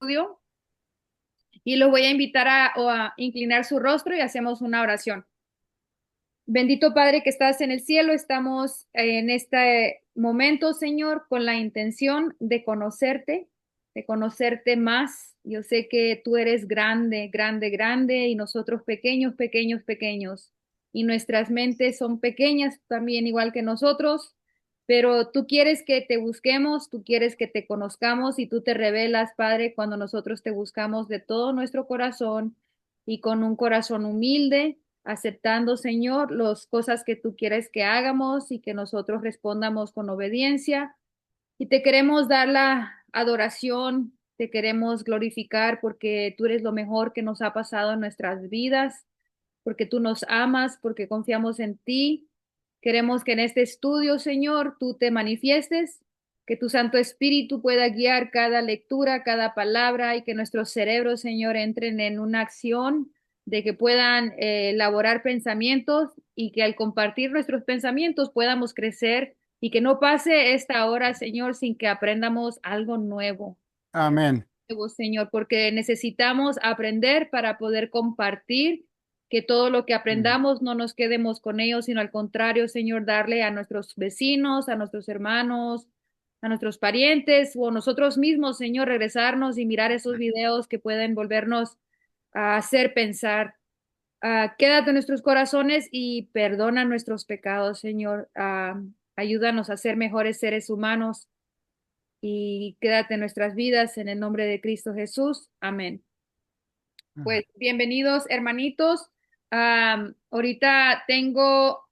Estudio y los voy a invitar a inclinar su rostro y hacemos una oración. Bendito Padre que estás en el cielo, estamos en este momento, Señor, con la intención de conocerte más. Yo sé que tú eres grande, grande, grande y nosotros pequeños, pequeños, pequeños. Y nuestras mentes son pequeñas también, igual que nosotros, pero tú quieres que te busquemos, tú quieres que te conozcamos y tú te revelas, Padre, cuando nosotros te buscamos de todo nuestro corazón y con un corazón humilde aceptando, Señor, las cosas que tú quieres que hagamos y que nosotros respondamos con obediencia. Y te queremos dar la adoración, te queremos glorificar porque tú eres lo mejor que nos ha pasado en nuestras vidas, porque tú nos amas, porque confiamos en ti. Queremos que en este estudio, Señor, tú te manifiestes, que tu Santo Espíritu pueda guiar cada lectura, cada palabra y que nuestros cerebros, Señor, entren en una acción de que puedan elaborar pensamientos y que al compartir nuestros pensamientos podamos crecer y que no pase esta hora, Señor, sin que aprendamos algo Amén. nuevo, Señor, porque necesitamos aprender para poder compartir, que todo lo que Mm. aprendamos no nos quedemos con ellos, sino al contrario, Señor, darle a nuestros vecinos, a nuestros hermanos, a nuestros parientes o nosotros mismos, Señor, regresarnos y mirar esos videos que pueden volvernos a hacer pensar. Quédate en nuestros corazones y perdona nuestros pecados, Señor. Ayúdanos a ser mejores seres humanos y quédate en nuestras vidas en el nombre de Cristo Jesús. Amén. Pues bienvenidos, hermanitos. Ahorita tengo,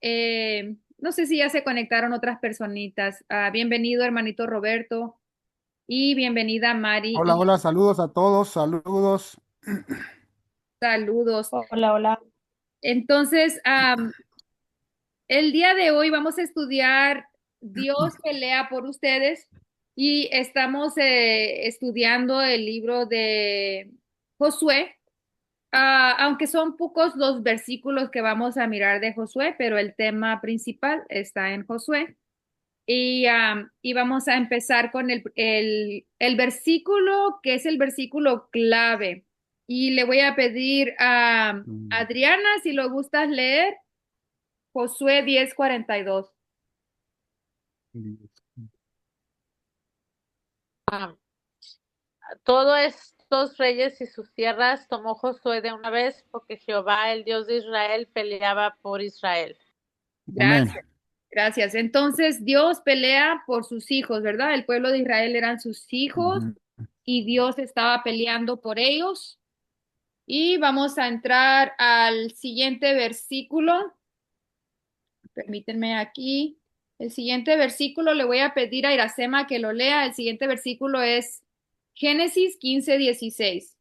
no sé si ya se conectaron otras personitas. Bienvenido, hermanito Roberto, y bienvenida, Mari, Hola, y hola, saludos a todos, saludos. saludos. Hola, hola. Entonces, el día de hoy vamos a estudiar Dios pelea por ustedes y estamos estudiando el libro de Josué. Aunque son pocos los versículos que vamos a mirar de Josué, pero el tema principal está en Josué. Y vamos a empezar con el versículo que es el versículo clave. Y le voy a pedir a Mm. Adriana, si lo gustas leer, Josué 10:42. Ah, Todos estos reyes y sus tierras tomó Josué de una vez, porque Jehová, el Dios de Israel, peleaba por Israel. Amén. Gracias, gracias. Entonces Dios pelea por sus hijos, ¿verdad? El pueblo de Israel eran sus hijos Ujú. y Dios estaba peleando por ellos. Y vamos a entrar al siguiente versículo. Permítanme aquí. El siguiente versículo le voy a pedir a Iracema que lo lea. El siguiente versículo es Génesis 15:16.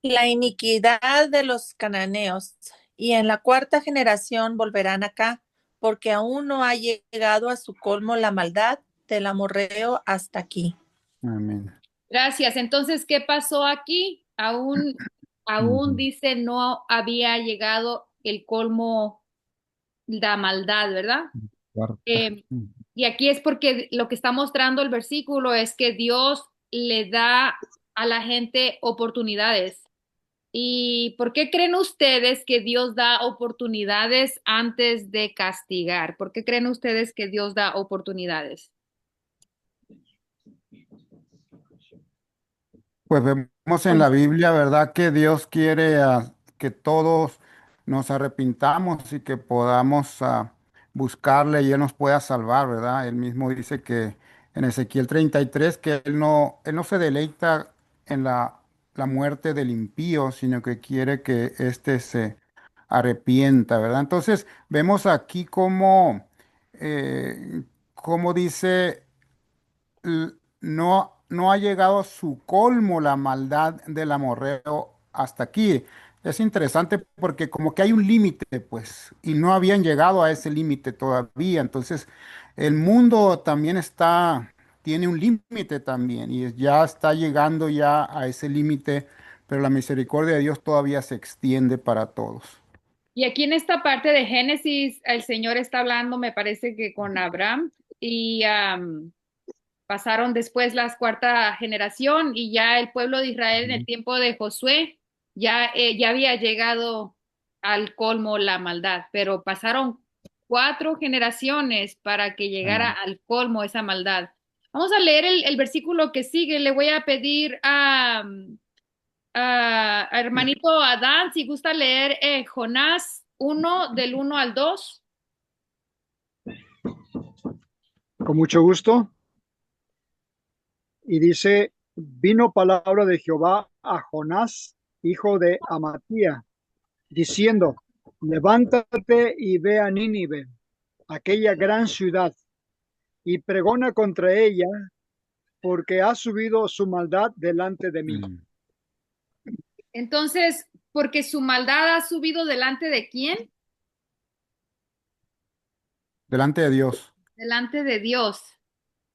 La iniquidad de los cananeos, y en la cuarta generación volverán acá, porque aún no ha llegado a su colmo la maldad del amorreo hasta aquí. Amén. Gracias. Entonces, ¿qué pasó aquí? Aún Ujú. dice no había llegado el colmo, la maldad, ¿verdad? Cuarta. Eh, y aquí es porque lo que está mostrando el versículo es que Dios le da a la gente oportunidades. ¿Y por qué creen ustedes que Dios da oportunidades antes de castigar? ¿Por qué creen ustedes que Dios da oportunidades? Pues vemos en Con- la Biblia, ¿verdad? Que Dios quiere que todos nos arrepintamos y que podamos buscarle y Él nos pueda salvar, ¿verdad? Él mismo dice que en Ezequiel 33 que Él no se deleita en la muerte del impío, sino que quiere que éste se arrepienta, ¿verdad? Entonces vemos aquí cómo dice no ha llegado a su colmo la maldad del amorreo hasta aquí. Es interesante porque como que hay un límite, pues, y no habían llegado a ese límite todavía. Entonces, el mundo también tiene un límite también, y ya está llegando ya a ese límite, pero la misericordia de Dios todavía se extiende para todos. Y aquí en esta parte de Génesis, el Señor está hablando, me parece que con Abraham, y pasaron después la cuarta generación y ya el pueblo de Israel en el Ujú. tiempo de Josué ya había llegado al colmo la maldad, pero pasaron 4 generaciones para que llegara Amén. al colmo esa maldad. Vamos a leer el versículo que sigue. Le voy a pedir a hermanito Adán si gusta leer Jonás 1 del 1 al 2. Con mucho gusto. Y dice, vino palabra de Jehová a Jonás, hijo de Amatía, diciendo, levántate y ve a Nínive, aquella gran ciudad, y pregona contra ella, porque ha subido su maldad delante de mí. Mm. Entonces, porque su maldad ha subido delante de quién? Delante de Dios. Delante de Dios.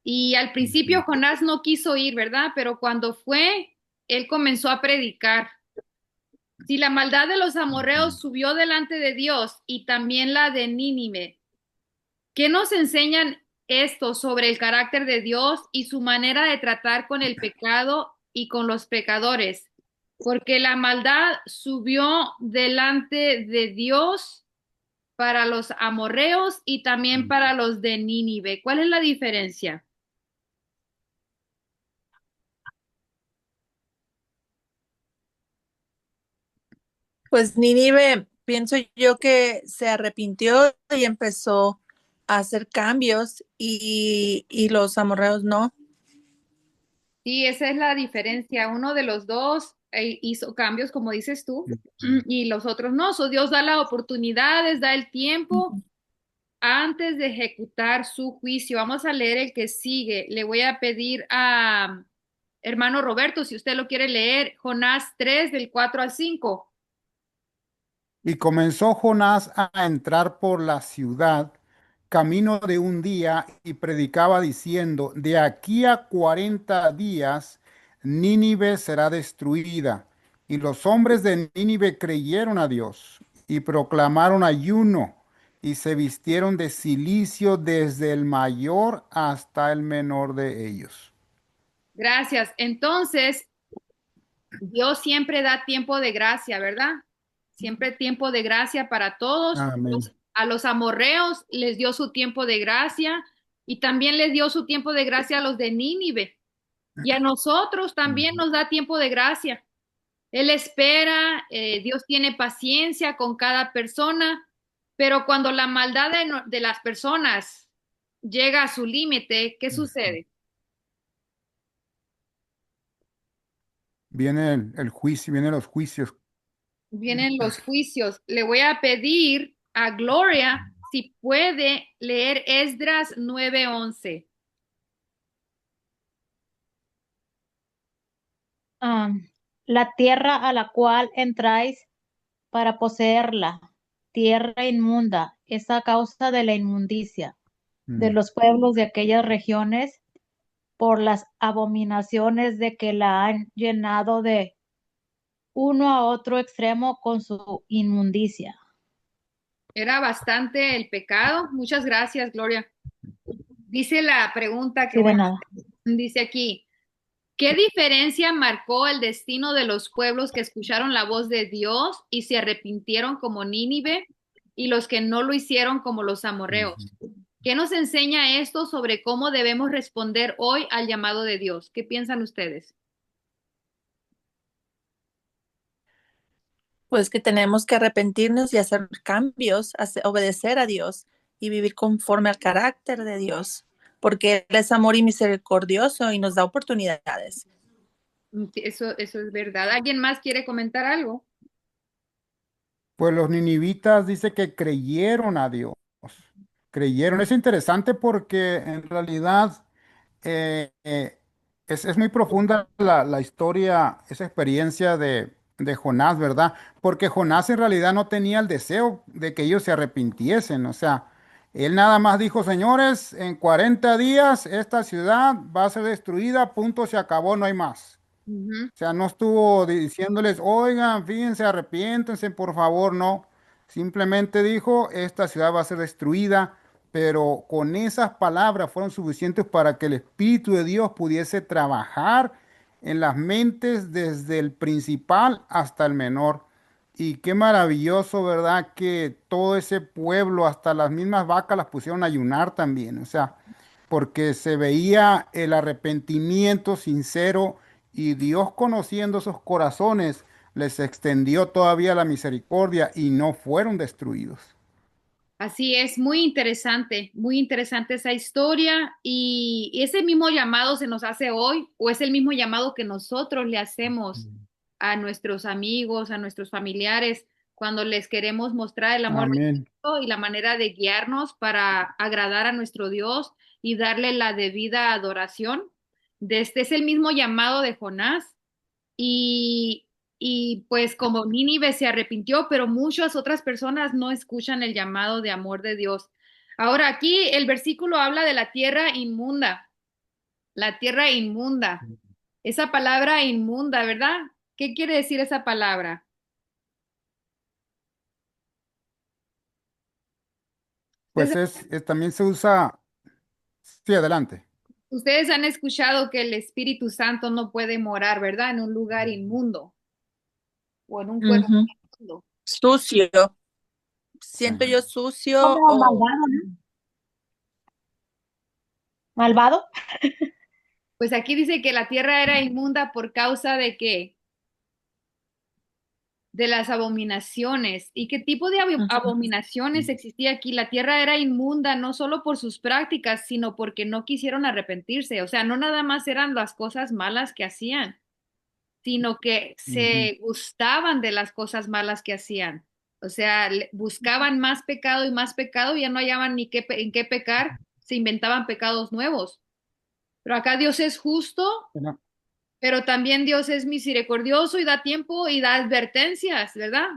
Y al principio Ujú. Jonás no quiso ir, ¿verdad? Pero cuando fue, él comenzó a predicar. Si la maldad de los Ujú. amorreos subió delante de Dios y también la de Nínive, ¿qué nos enseñan esto sobre el carácter de Dios y su manera de tratar con el pecado y con los pecadores? Porque la maldad subió delante de Dios para los amorreos y también para los de Nínive. ¿Cuál es la diferencia? Pues Nínive, pienso yo que se arrepintió y empezó a hacer cambios y los amorreos no. Sí, esa es la diferencia. Uno de los dos hizo cambios, como dices tú, y los otros no. So, Dios da las oportunidades, da el tiempo antes de ejecutar su juicio. Vamos a leer el que sigue. Le voy a pedir a hermano Roberto, si usted lo quiere leer, Jonás 3 del 4 al 5. Y comenzó Jonás a entrar por la ciudad, camino de un día, y predicaba diciendo, de aquí a 40 días, Nínive será destruida. Y los hombres de Nínive creyeron a Dios y proclamaron ayuno y se vistieron de cilicio desde el mayor hasta el menor de ellos. Gracias. Entonces, Dios siempre da tiempo de gracia, ¿verdad? Siempre tiempo de gracia para todos. Amén. A los amorreos les dio su tiempo de gracia y también les dio su tiempo de gracia a los de Nínive. Y a nosotros también nos da tiempo de gracia. Él espera, Dios tiene paciencia con cada persona, pero cuando la maldad de las personas llega a su límite, ¿qué sucede? Viene el juicio, vienen los juicios. Vienen los juicios. Le voy a pedir a Gloria si puede leer Esdras 9:11. Ah, la tierra a la cual entráis para poseerla, tierra inmunda, es a causa de la inmundicia de Mm. los pueblos de aquellas regiones por las abominaciones de que la han llenado de uno a otro extremo con su inmundicia. Era bastante el pecado. Muchas gracias, Gloria. Dice la pregunta que Sí, voy de nada. a dice aquí, ¿qué diferencia marcó el destino de los pueblos que escucharon la voz de Dios y se arrepintieron como Nínive y los que no lo hicieron como los amorreos? Ujú. ¿Qué nos enseña esto sobre cómo debemos responder hoy al llamado de Dios? ¿Qué piensan ustedes? Pues que tenemos que arrepentirnos y hacer cambios, obedecer a Dios y vivir conforme al carácter de Dios, porque Él es amor y misericordioso y nos da oportunidades. Sí, eso es verdad. ¿Alguien más quiere comentar algo? Pues los ninivitas dice que creyeron a Dios. Creyeron. Es interesante porque en realidad eh, eh, es muy profunda la historia, esa experiencia de Jonás, ¿verdad? Porque Jonás en realidad no tenía el deseo de que ellos se arrepintiesen. O sea, él nada más dijo, señores, en 40 días esta ciudad va a ser destruida, punto, se acabó, no hay más. Ujú. O sea, no estuvo diciéndoles, oigan, fíjense, arrepiéntense, por favor, no. Simplemente dijo, esta ciudad va a ser destruida pero con esas palabras fueron suficientes para que el Espíritu de Dios pudiese trabajar en las mentes desde el principal hasta el menor. Y qué maravilloso, ¿verdad? Que todo ese pueblo, hasta las mismas vacas, las pusieron a ayunar también. O sea, porque se veía el arrepentimiento sincero y Dios conociendo esos corazones les extendió todavía la misericordia y no fueron destruidos. Así es, muy interesante esa historia y ese mismo llamado se nos hace hoy o es el mismo llamado que nosotros le hacemos a nuestros amigos, a nuestros familiares, cuando les queremos mostrar el amor de Amén. Cristo y la manera de guiarnos para agradar a nuestro Dios y darle la debida adoración. Este es el mismo llamado de Jonás y, y pues como Nínive se arrepintió, pero muchas otras personas no escuchan el llamado de amor de Dios. Ahora aquí el versículo habla de la tierra inmunda, esa palabra inmunda, ¿verdad? ¿Qué quiere decir esa palabra? Pues Ustedes, también se usa, sí, adelante. ustedes han escuchado que el Espíritu Santo no puede morar, ¿verdad? En un lugar inmundo o en un cuerpo Ujú. inmundo. Sucio. Sí. Siento yo sucio Como o malvado, ¿no? Malvado. Pues aquí dice que la tierra era inmunda por causa de qué? De las abominaciones. ¿Y qué tipo de ujú, abominaciones existía aquí? La tierra era inmunda no solo por sus prácticas, sino porque no quisieron arrepentirse. O sea, no nada más eran las cosas malas que hacían, sino que Ujú. se gustaban de las cosas malas que hacían. O sea, buscaban más pecado, y ya no hallaban ni en qué pecar, se inventaban pecados nuevos. Pero acá Dios es justo, Bueno, pero también Dios es misericordioso y da tiempo y da advertencias, ¿verdad?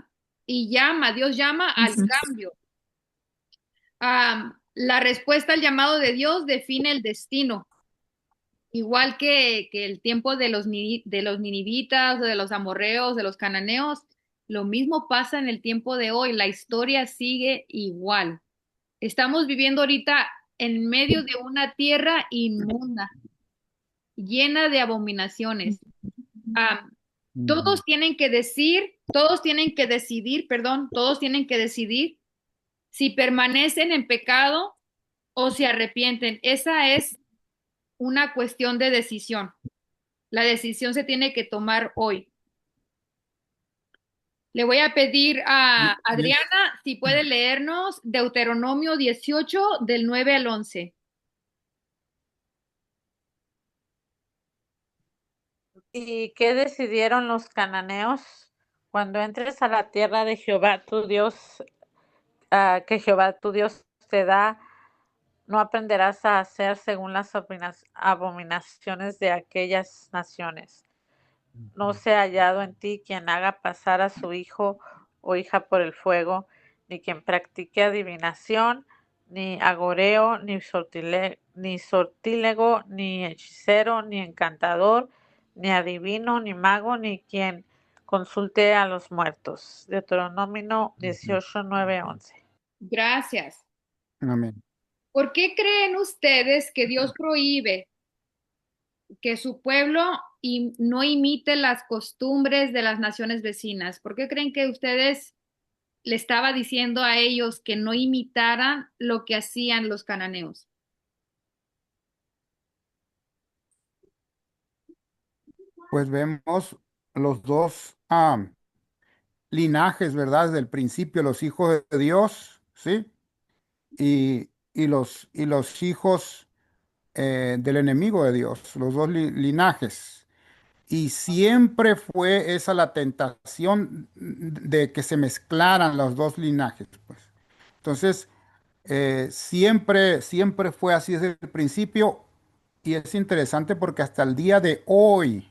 Y Dios llama al ujú. cambio. La respuesta al llamado de Dios define el destino, igual que el tiempo de de los ninivitas, o de los amorreos, de los cananeos, lo mismo pasa en el tiempo de hoy, la historia sigue igual. Estamos viviendo ahorita en medio de una tierra inmunda, llena de abominaciones. Ah, ujú. todos tienen que decidir, perdón, todos tienen que decidir si permanecen en pecado o si arrepienten. Esa es una cuestión de decisión. La decisión se tiene que tomar hoy. Le voy a pedir a Y Adriana si puede leernos Deuteronomio 18 del 9 al 11. ¿Y qué decidieron los cananeos? Cuando entres a la tierra de Jehová tu Dios, que Jehová tu Dios te da, no aprenderás a hacer según las abominaciones de aquellas naciones. No sea hallado en ti quien haga pasar a su hijo o hija por el fuego, ni quien practique adivinación, ni agoreo, ni sortílego, ni hechicero, ni encantador, ni adivino, ni mago, ni quien consulte a los muertos. Deuteronomio 18, 9, 11. Gracias. amén. ¿Por qué creen ustedes que Dios prohíbe que su pueblo no imite las costumbres de las naciones vecinas? ¿Por qué creen que ustedes le estaba diciendo a ellos que no imitaran lo que hacían los cananeos? Pues vemos los dos linajes, ¿verdad? Desde el principio, los hijos de Dios, ¿sí? Y los hijos del enemigo de Dios, los dos linajes. Y siempre fue esa la tentación de que se mezclaran los dos linajes, pues. Entonces, siempre fue así desde el principio y es interesante porque hasta el día de hoy,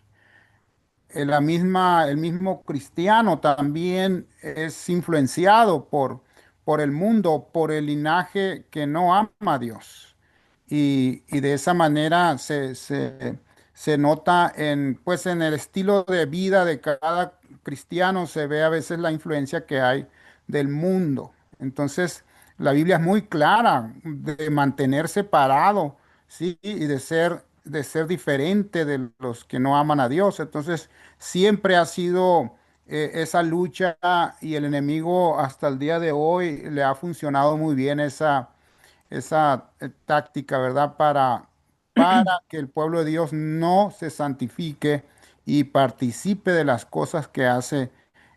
el mismo cristiano también es influenciado por el mundo, por el linaje que no ama a Dios. Y de esa manera se nota pues en el estilo de vida de cada cristiano, se ve a veces la influencia que hay del mundo. Entonces, la Biblia es muy clara de mantener separado, ¿sí? Y de ser diferente de los que no aman a Dios. Entonces, siempre ha sido esa lucha y el enemigo hasta el día de hoy le ha funcionado muy bien esa táctica, ¿verdad? Para que el pueblo de Dios no se santifique y participe de las cosas que hace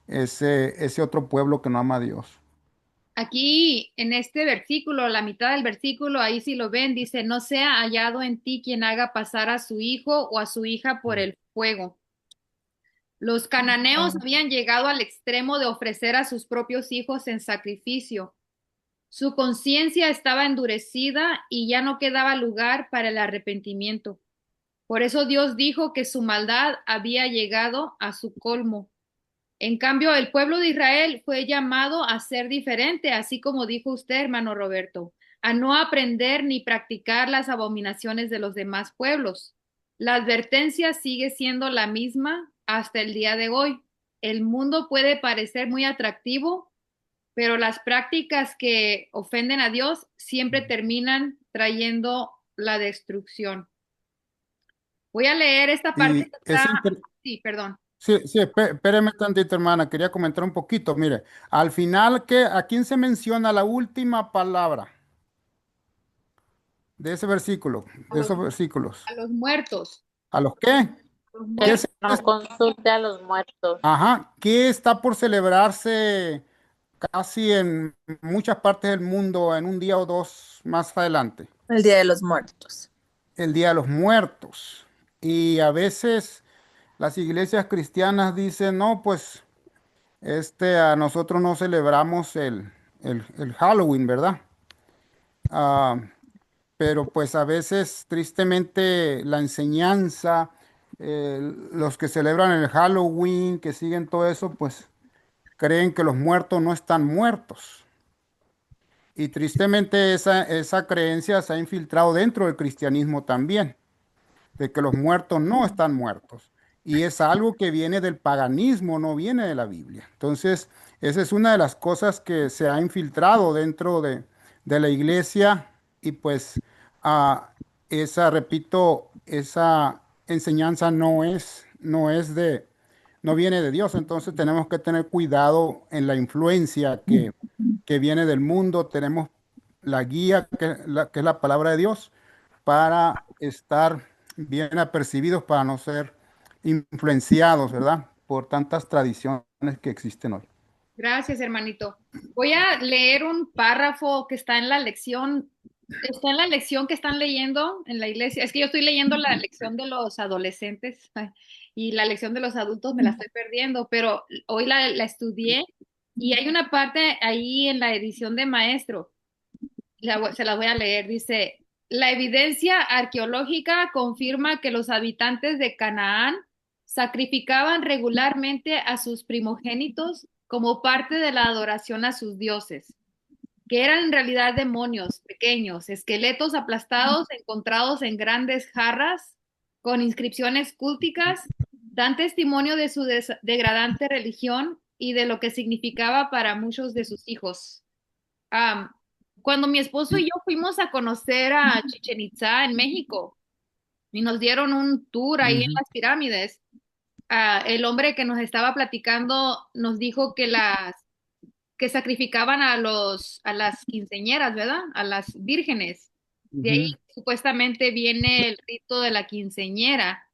ese otro pueblo que no ama a Dios. Aquí en este versículo, la mitad del versículo, ahí si lo ven, dice, no sea hallado en ti quien haga pasar a su hijo o a su hija por el fuego. Los cananeos habían llegado al extremo de ofrecer a sus propios hijos en sacrificio. Su conciencia estaba endurecida y ya no quedaba lugar para el arrepentimiento. Por eso Dios dijo que su maldad había llegado a su colmo. En cambio, el pueblo de Israel fue llamado a ser diferente, así como dijo usted, hermano Roberto, a no aprender ni practicar las abominaciones de los demás pueblos. La advertencia sigue siendo la misma hasta el día de hoy. El mundo puede parecer muy atractivo, pero las prácticas que ofenden a Dios siempre terminan trayendo la destrucción. Voy a leer esta parte Y que es está... inter- Sí, perdón. Sí, sí, espéreme tantito, hermana. Quería comentar un poquito. Mire, al final, ¿a quién se menciona la última palabra de ese versículo, A de los, esos versículos? a los muertos. ¿A los qué? Los ¿Qué Que muertos. no consulte a los muertos. ajá, ¿qué está por celebrarse casi en muchas partes del mundo en un día o dos más adelante? El Día de los Muertos. El Día de los Muertos. Y a veces las iglesias cristianas dicen, no, pues a nosotros no celebramos el Halloween, ¿verdad? Ah, pero pues a veces, tristemente, la enseñanza, los que celebran el Halloween, que siguen todo eso, pues creen que los muertos no están muertos. Y tristemente esa creencia se ha infiltrado dentro del cristianismo también, de que los muertos no están muertos. Y es algo que viene del paganismo, no viene de la Biblia. Entonces, esa es una de las cosas que se ha infiltrado dentro de la iglesia y pues repito, esa enseñanza no viene de Dios. Entonces tenemos que tener cuidado en la influencia que viene del mundo. Tenemos la guía, que es la palabra de Dios, para estar bien apercibidos, para no ser influenciados, ¿verdad? Por tantas tradiciones que existen hoy. Gracias, hermanito. Voy a leer un párrafo que está en la lección que están leyendo en la iglesia. Es que yo estoy leyendo la lección de los adolescentes y la lección de los adultos me la estoy perdiendo, pero hoy la estudié y hay una parte ahí en la edición de maestro. Se las voy a leer. Dice, la evidencia arqueológica confirma que los habitantes de Canaán sacrificaban regularmente a sus primogénitos como parte de la adoración a sus dioses, que eran en realidad demonios pequeños, esqueletos aplastados encontrados en grandes jarras con inscripciones cúlticas, dan testimonio de su degradante religión y de lo que significaba para muchos de sus hijos. Am, Cuando mi esposo y Y, yo fuimos a conocer a Chichen Itza en México y nos dieron un tour ahí en ujú, las pirámides, el hombre que nos estaba platicando nos dijo que sacrificaban a las quinceñeras, ¿verdad? A las vírgenes. De ahí ujú. supuestamente viene el rito de la quinceñera,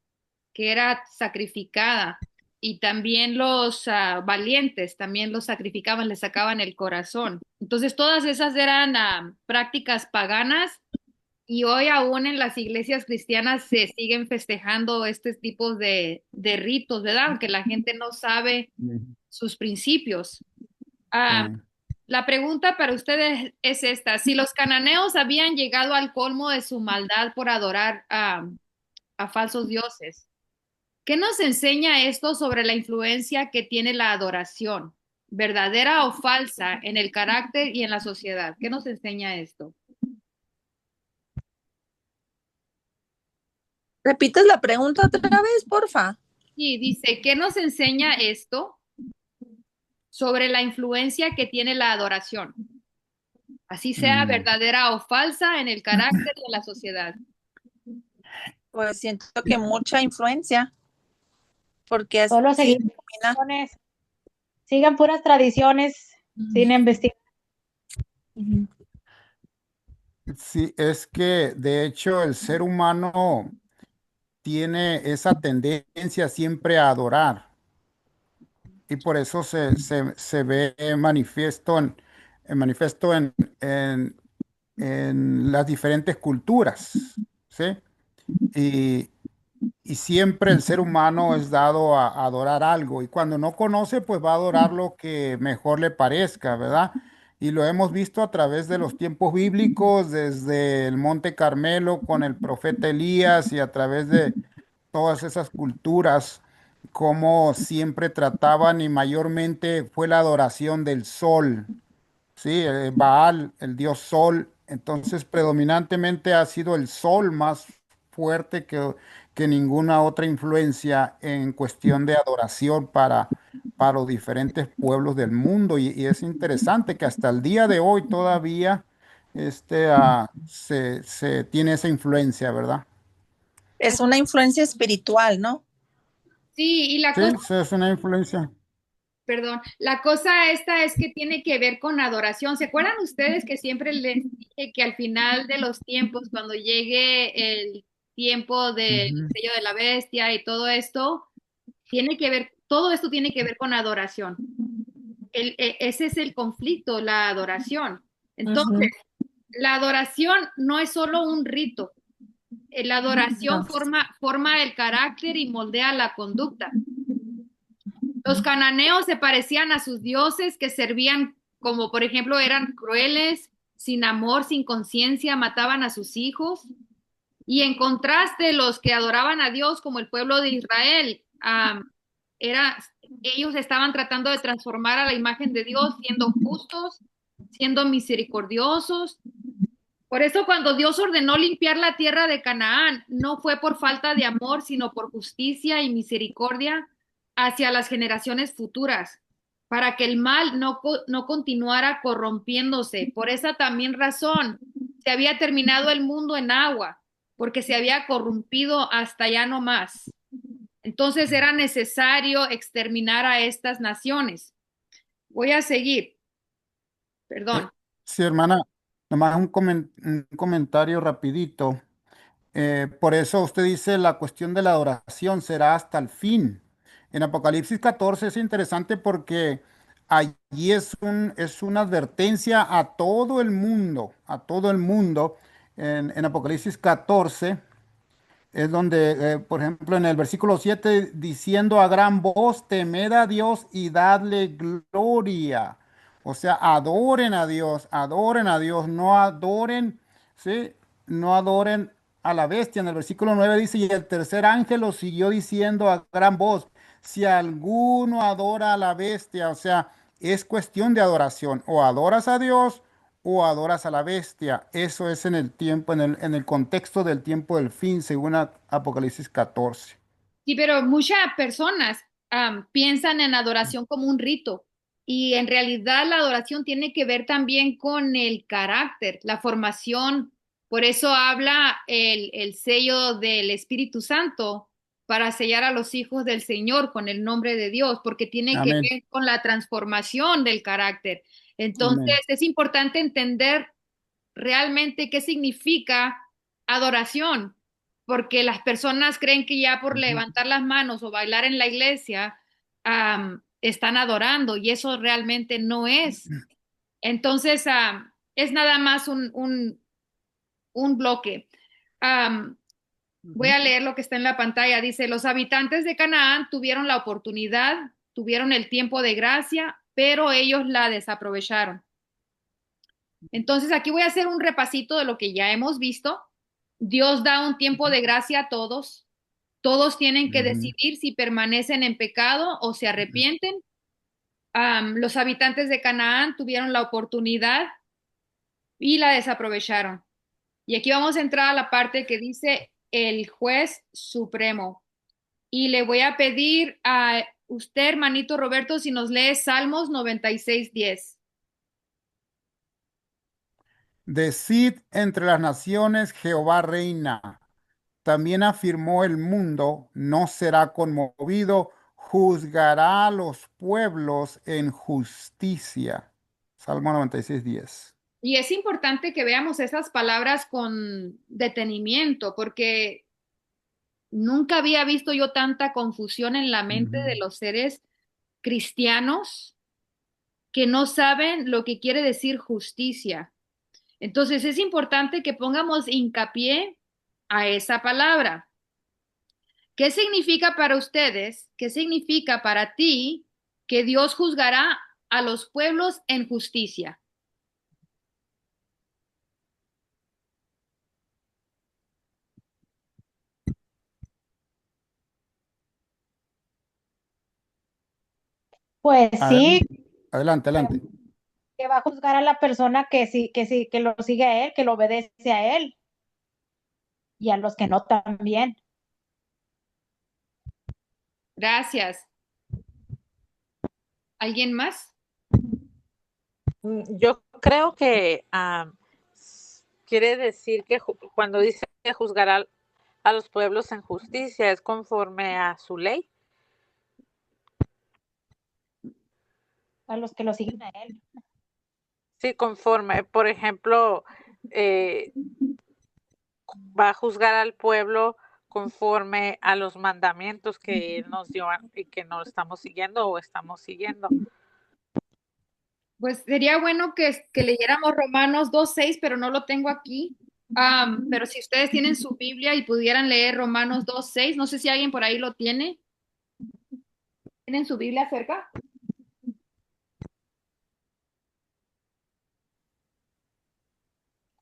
que era sacrificada. Y también los valientes, también los sacrificaban, les sacaban el corazón. Entonces, todas esas eran prácticas paganas y hoy aún en las iglesias cristianas se siguen festejando estos tipos de ritos, ¿verdad? Aunque la gente no sabe Ujú. sus principios. Sí. Ah, la pregunta para ustedes es esta: si los cananeos habían llegado al colmo de su maldad por adorar a falsos dioses, ¿qué nos enseña esto sobre la influencia que tiene la adoración, verdadera o falsa, en el carácter y en la sociedad? ¿Qué nos enseña esto? ¿Repites la pregunta otra vez, porfa? Y dice, ¿qué nos enseña esto sobre la influencia que tiene la adoración? así sea Mm, verdadera o falsa en el carácter y en la sociedad. Pues siento que mucha influencia, porque Solo así seguir termina. tradiciones, sigan puras tradiciones sin investigar. Ujú. sí, es que de hecho el ser humano tiene esa tendencia siempre a adorar y por eso se ve manifiesto en, en las diferentes culturas, ¿sí? Y, y siempre el ser humano es dado a adorar algo y cuando no conoce, pues va a adorar lo que mejor le parezca, ¿verdad? Y lo hemos visto a través de los tiempos bíblicos, desde el Monte Carmelo con el profeta Elías y a través de todas esas culturas, cómo siempre trataban y mayormente fue la adoración del sol. Sí, Baal, el dios Sol, entonces predominantemente ha sido el Sol más fuerte que ninguna otra influencia en cuestión de adoración para los diferentes pueblos del mundo. Y es interesante que hasta el día de hoy todavía se tiene esa influencia, ¿verdad? Es una influencia espiritual, ¿no? Sí, y la Sí, cosa, sí, es una influencia. perdón, la cosa esta es que tiene que ver con adoración. ¿Se acuerdan ustedes que siempre les dije que al final de los tiempos, cuando llegue el tiempo del Ujú. sello de la bestia y todo esto, tiene que ver, todo esto tiene que ver con adoración. Ese es el conflicto, la adoración. Entonces, Ujú. la adoración no es solo un rito. La adoración No. forma el carácter y moldea la conducta. Los cananeos se parecían a sus dioses que servían, como por ejemplo eran crueles, sin amor, sin conciencia, mataban a sus hijos. Y en contraste, los que adoraban a Dios, como el pueblo de Israel, era, ellos estaban tratando de transformar a la imagen de Dios, siendo justos, siendo misericordiosos. Por eso cuando Dios ordenó limpiar la tierra de Canaán, no fue por falta de amor, sino por justicia y misericordia hacia las generaciones futuras, para que el mal no continuara corrompiéndose. Por esa también razón se había terminado el mundo en agua, porque se había corrompido hasta ya no más. Entonces era necesario exterminar a estas naciones. Voy a seguir, Eh, perdón. sí, hermana, nomás un comentario rapidito. Por eso usted dice la cuestión de la adoración será hasta el fin. En Apocalipsis 14 es interesante porque allí es una advertencia a todo el mundo. En Apocalipsis 14 es donde, por ejemplo, en el versículo 7 diciendo a gran voz, temed a Dios y dadle gloria. O sea, adoren a Dios, no adoren, ¿sí? No adoren a la bestia. En el versículo 9 dice, y el tercer ángel lo siguió diciendo a gran voz, si alguno adora a la bestia, o sea, es cuestión de adoración, o adoras a Dios o adoras a la bestia. Eso es en el tiempo, en el contexto del tiempo del fin, según Apocalipsis 14. Sí, pero muchas personas piensan en adoración como un rito y en realidad la adoración tiene que ver también con el carácter, la formación. Por eso habla el sello del Espíritu Santo para sellar a los hijos del Señor con el nombre de Dios, porque tiene que Amén. ver con la transformación del carácter. Entonces Amén. es importante entender realmente qué significa adoración, porque las personas creen que ya por Ujú. levantar las manos o bailar en la iglesia están adorando y eso realmente no es. Entonces, es nada más un bloque. Am, Voy Ujú. a leer lo que está en la pantalla. Dice, los habitantes de Canaán tuvieron la oportunidad, tuvieron el tiempo de gracia, pero ellos la desaprovecharon. Entonces, aquí voy a hacer un repasito de lo que ya hemos visto. Dios da un tiempo de gracia a todos. Todos tienen que Ujú. decidir si permanecen en pecado o se arrepienten. Los habitantes de Canaán tuvieron la oportunidad y la desaprovecharon. Y aquí vamos a entrar a la parte que dice el juez supremo. Y le voy a pedir a usted, hermanito Roberto, si nos lee Salmos 96:10. Decid entre las naciones, Jehová reina. También afirmó el mundo, no será conmovido, juzgará a los pueblos en justicia. Salmo 96:10. Y es importante que veamos esas palabras con detenimiento, porque nunca había visto yo tanta confusión en la mente de Ujú. los seres cristianos que no saben lo que quiere decir justicia. Entonces es importante que pongamos hincapié a esa palabra. ¿Qué significa para ustedes? ¿Qué significa para ti que Dios juzgará a los pueblos en justicia? Pues sí, Adelante, adelante, adelante. que va a juzgar a la persona que sí, que lo sigue a él, que lo obedece a él y a los que no también. Gracias. ¿Alguien más? Yo creo que quiere decir que cuando dice juzgar a los pueblos en justicia es conforme a su ley. A los que lo siguen a él. Sí, conforme, por ejemplo, va a juzgar al pueblo conforme a los mandamientos que él nos dio y que no estamos siguiendo o estamos siguiendo. Pues sería bueno que leyéramos Romanos 2:6, pero no lo tengo aquí. Pero si ustedes tienen su Biblia y pudieran leer Romanos 2:6, no sé si alguien por ahí lo tiene. ¿Tienen su Biblia cerca?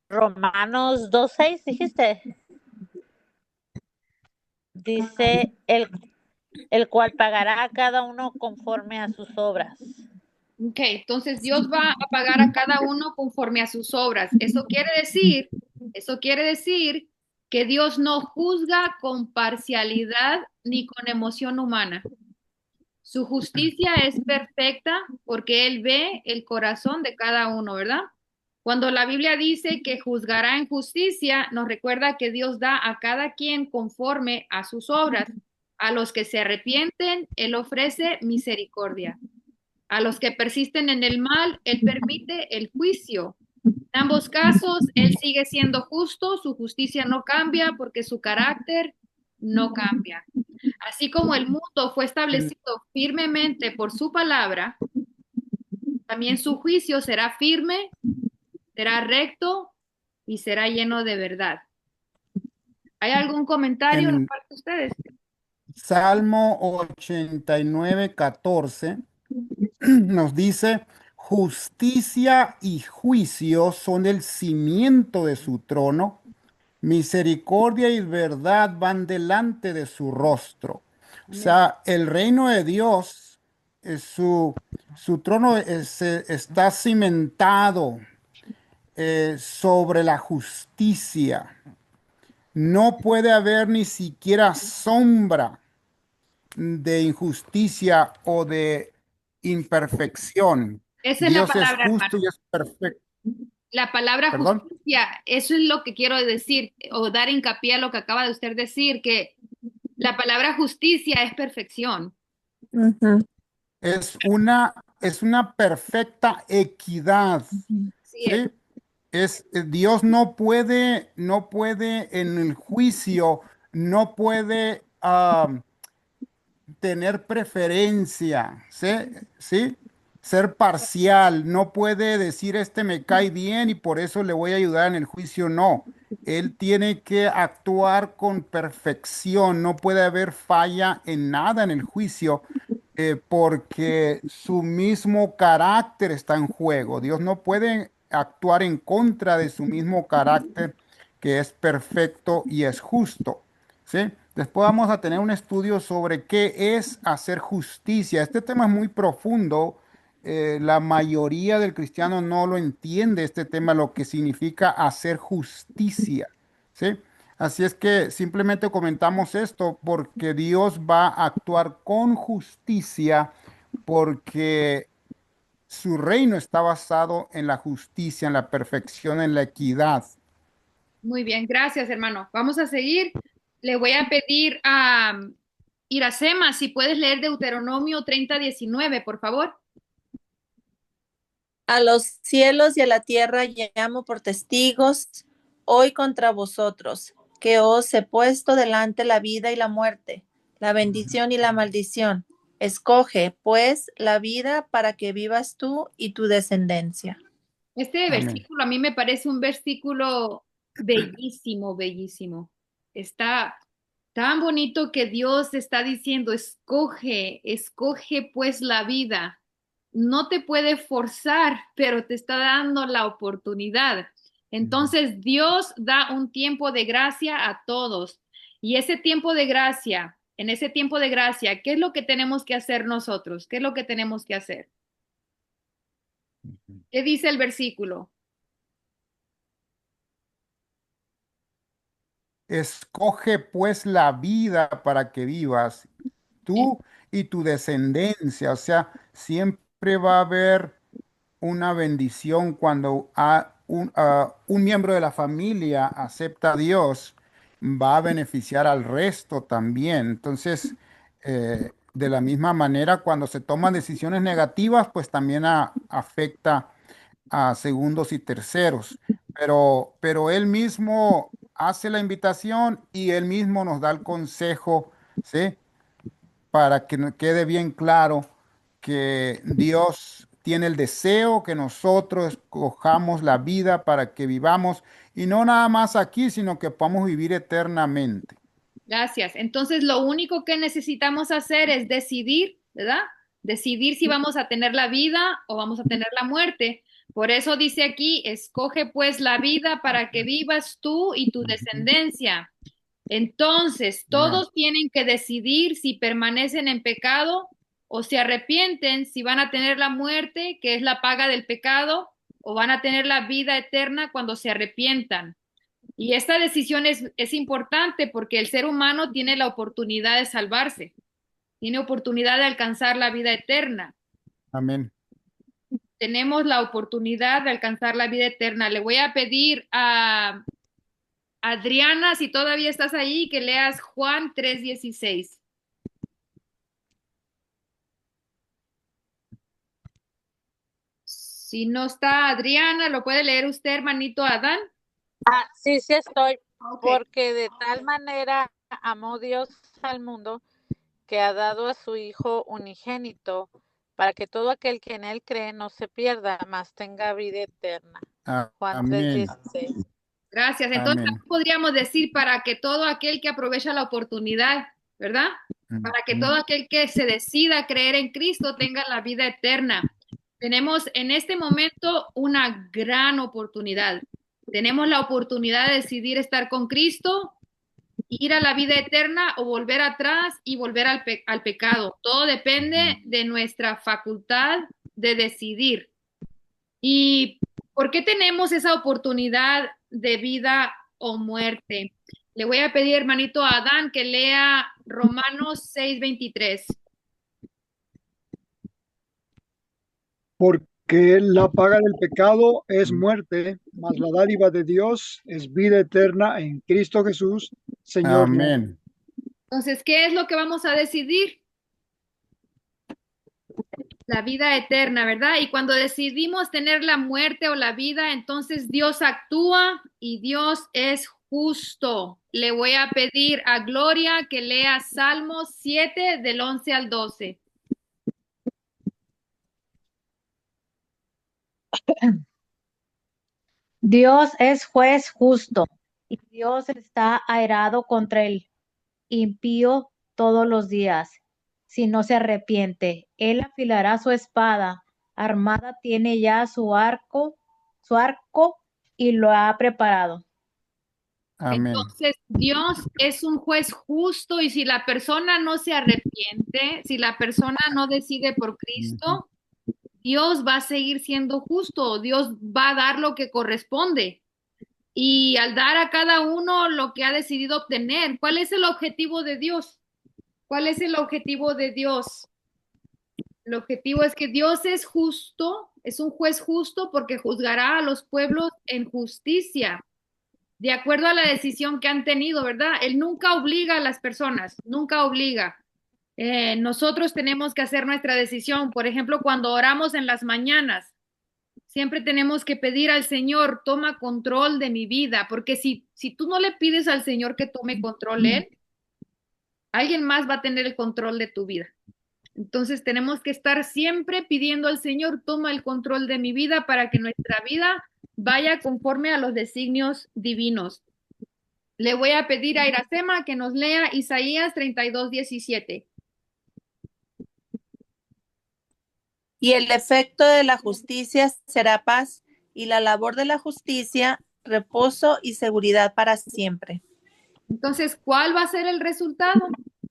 Romanos 2:6, dijiste. Dice el cual pagará a cada uno conforme a sus obras. Ok, entonces Dios va a pagar a cada uno conforme a sus obras. Eso quiere decir que Dios no juzga con parcialidad ni con emoción humana. Su justicia es perfecta porque Él ve el corazón de cada uno, ¿verdad? Cuando la Biblia dice que juzgará en justicia, nos recuerda que Dios da a cada quien conforme a sus obras. A los que se arrepienten, Él ofrece misericordia. A los que persisten en el mal, Él permite el juicio. En ambos casos, Él sigue siendo justo, su justicia no cambia porque su carácter no cambia. Así como el mundo fue En, establecido firmemente por su palabra, también su juicio será firme, será recto y será lleno de verdad. ¿Hay algún comentario de en parte de ustedes? Salmo 89:14 nos dice, justicia y juicio son el cimiento de su trono, misericordia y verdad van delante de su rostro. O Amén. sea, el reino de Dios, su trono está cimentado sobre la justicia. No puede haber ni siquiera sombra de injusticia o de imperfección. Esa es la Dios es palabra, justo hermano. y es perfecto. La palabra ¿Perdón? justicia, eso es lo que quiero decir, o dar hincapié a lo que acaba de usted decir, que la palabra justicia es perfección. Ujú. Es una perfecta equidad, Sí es. ¿sí? Dios no puede en el juicio, no puede tener preferencia, ¿sí? ¿Sí? Ser parcial, no puede decir este me cae bien y por eso le voy a ayudar en el juicio, no. Él tiene que actuar con perfección, no puede haber falla en nada en el juicio, porque su mismo carácter está en juego. Dios no puede actuar en contra de su mismo carácter, que es perfecto y es justo. ¿Sí? Después vamos a tener un estudio sobre qué es hacer justicia. Este tema es muy profundo. La mayoría del cristiano no lo entiende este tema, lo que significa hacer justicia. ¿Sí? Así es que simplemente comentamos esto porque Dios va a actuar con justicia, porque su reino está basado en la justicia, en la perfección, en la equidad. Muy bien, gracias, hermano. Vamos a seguir. Le voy a pedir a Iracema si puedes leer Deuteronomio 30:19, por favor. A los cielos y a la tierra llamo por testigos hoy contra vosotros, que os he puesto delante la vida y la muerte, la bendición y la maldición. Escoge, pues, la vida para que vivas tú y tu descendencia. Este Amén. versículo a mí me parece un versículo bellísimo, bellísimo. Está tan bonito que Dios está diciendo, escoge, escoge pues la vida. No te puede forzar, pero te está dando la oportunidad. Entonces Dios da un tiempo de gracia a todos. Y ese tiempo de gracia, en ese tiempo de gracia, ¿qué es lo que tenemos que hacer nosotros? ¿Qué es lo que tenemos que hacer? ¿Qué dice el versículo? Escoge pues la vida para que vivas tú y tu descendencia. O sea, siempre va a haber una bendición cuando un miembro de la familia acepta a Dios, va a beneficiar al resto también. Entonces, de la misma manera, cuando se toman decisiones negativas, pues también afecta a segundos y terceros. Pero Él mismo hace la invitación y Él mismo nos da el consejo, ¿sí? Para que nos quede bien claro que Dios tiene el deseo que nosotros escojamos la vida para que vivamos y no nada más aquí, sino que podamos vivir eternamente. Gracias. Entonces, lo único que necesitamos hacer es decidir, ¿verdad? Decidir si vamos a tener la vida o vamos a tener la muerte. Por eso dice aquí, escoge pues la vida para que vivas tú y tu descendencia. Entonces, Amén. todos tienen que decidir si permanecen en pecado o se arrepienten, si van a tener la muerte, que es la paga del pecado, o van a tener la vida eterna cuando se arrepientan. Y esta decisión es importante porque el ser humano tiene la oportunidad de salvarse, tiene oportunidad de alcanzar la vida eterna. Amén. Tenemos la oportunidad de alcanzar la vida eterna. Le voy a pedir a Adriana, si todavía estás ahí, que leas Juan 3:16. Si no está Adriana, ¿lo puede leer usted, hermanito Adán? Sí, sí estoy, Ok. porque de tal manera amó Dios al mundo que ha dado a su Hijo unigénito, para que todo aquel que en él cree no se pierda, mas tenga vida eterna. Juan Amén. 3:16. Gracias. Entonces Amén. podríamos decir para que todo aquel que aprovecha la oportunidad, ¿verdad? Para que todo aquel que se decida a creer en Cristo tenga la vida eterna. Tenemos en este momento una gran oportunidad. Tenemos la oportunidad de decidir estar con Cristo, ir a la vida eterna o volver atrás y volver al pecado. Todo depende de nuestra facultad de decidir. ¿Y por qué tenemos esa oportunidad de vida o muerte? Le voy a pedir, hermanito Adán, que lea Romanos 6:23. Porque la paga del pecado es muerte, mas la dádiva de Dios es vida eterna en Cristo Jesús, Señor nuestro. Amén. Entonces, ¿qué es lo que vamos a decidir? La vida eterna, ¿verdad? Y cuando decidimos tener la muerte o la vida, entonces Dios actúa y Dios es justo. Le voy a pedir a Gloria que lea Salmos 7 del 11 al 12. Dios es juez justo y Dios está airado contra el impío todos los días. Si no se arrepiente, él afilará su espada, armada tiene ya su arco y lo ha preparado. Amén. Entonces, Dios es un juez justo y si la persona no se arrepiente, si la persona no decide por Cristo, Dios va a seguir siendo justo, Dios va a dar lo que corresponde. Y al dar a cada uno lo que ha decidido obtener, ¿cuál es el objetivo de Dios? ¿Cuál es el objetivo de Dios? El objetivo es que Dios es justo, es un juez justo porque juzgará a los pueblos en justicia, de acuerdo a la decisión que han tenido, ¿verdad? Él nunca obliga a las personas, nunca obliga. Nosotros tenemos que hacer nuestra decisión. Por ejemplo, cuando oramos en las mañanas, siempre tenemos que pedir al Señor, toma control de mi vida, porque si tú no le pides al Señor que tome control Él, alguien más va a tener el control de tu vida. Entonces tenemos que estar siempre pidiendo al Señor, toma el control de mi vida para que nuestra vida vaya conforme a los designios divinos. Le voy a pedir a Iracema que nos lea Isaías 32:17. Y el efecto de la justicia será paz, y la labor de la justicia, reposo y seguridad para siempre. Entonces, ¿cuál va a ser el resultado?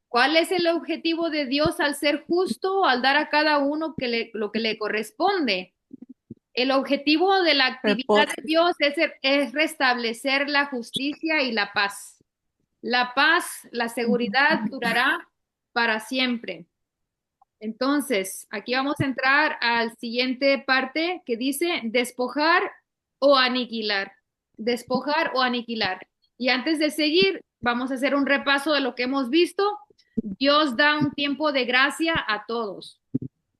¿Cuál es el objetivo de Dios al ser justo, al dar a cada uno lo que le corresponde? El objetivo de la actividad Reposo. de Dios es restablecer la justicia y la paz. La paz, la seguridad durará para siempre. Entonces, aquí vamos a entrar al siguiente parte que dice despojar o aniquilar. Despojar o aniquilar. Y antes de seguir, vamos a hacer un repaso de lo que hemos visto. Dios da un tiempo de gracia a todos.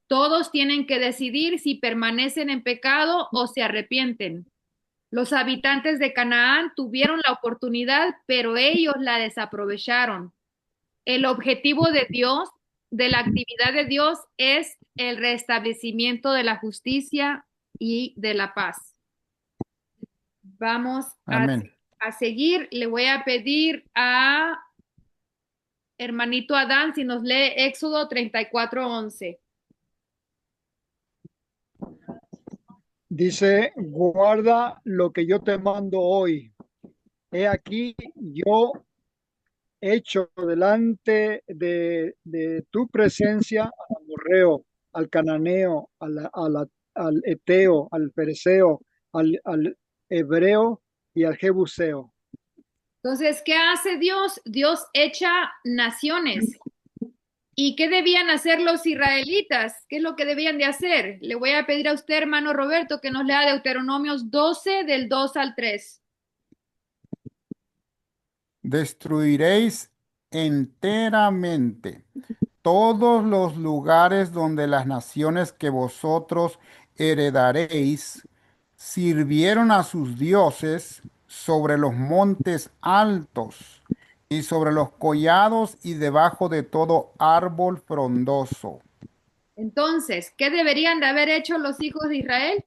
Todos tienen que decidir si permanecen en pecado o se arrepienten. Los habitantes de Canaán tuvieron la oportunidad, pero ellos la desaprovecharon. El objetivo de Dios, de la actividad de Dios, es el restablecimiento de la justicia y de la paz. Vamos Amén. a seguir. Le voy a pedir a hermanito Adán si nos lee Éxodo 34:11. Dice, guarda lo que yo te mando hoy. He aquí, yo hecho delante de tu presencia al amorreo, al cananeo, al eteo, al fereceo, al hebreo y al jebuseo. Entonces, ¿qué hace Dios? Dios echa naciones. ¿Y qué debían hacer los israelitas? ¿Qué es lo que debían de hacer? Le voy a pedir a usted, hermano Roberto, que nos lea Deuteronomios 12 del 2 al 3. Destruiréis enteramente todos los lugares donde las naciones que vosotros heredaréis sirvieron a sus dioses sobre los montes altos y sobre los collados y debajo de todo árbol frondoso. Entonces, ¿qué deberían de haber hecho los hijos de Israel?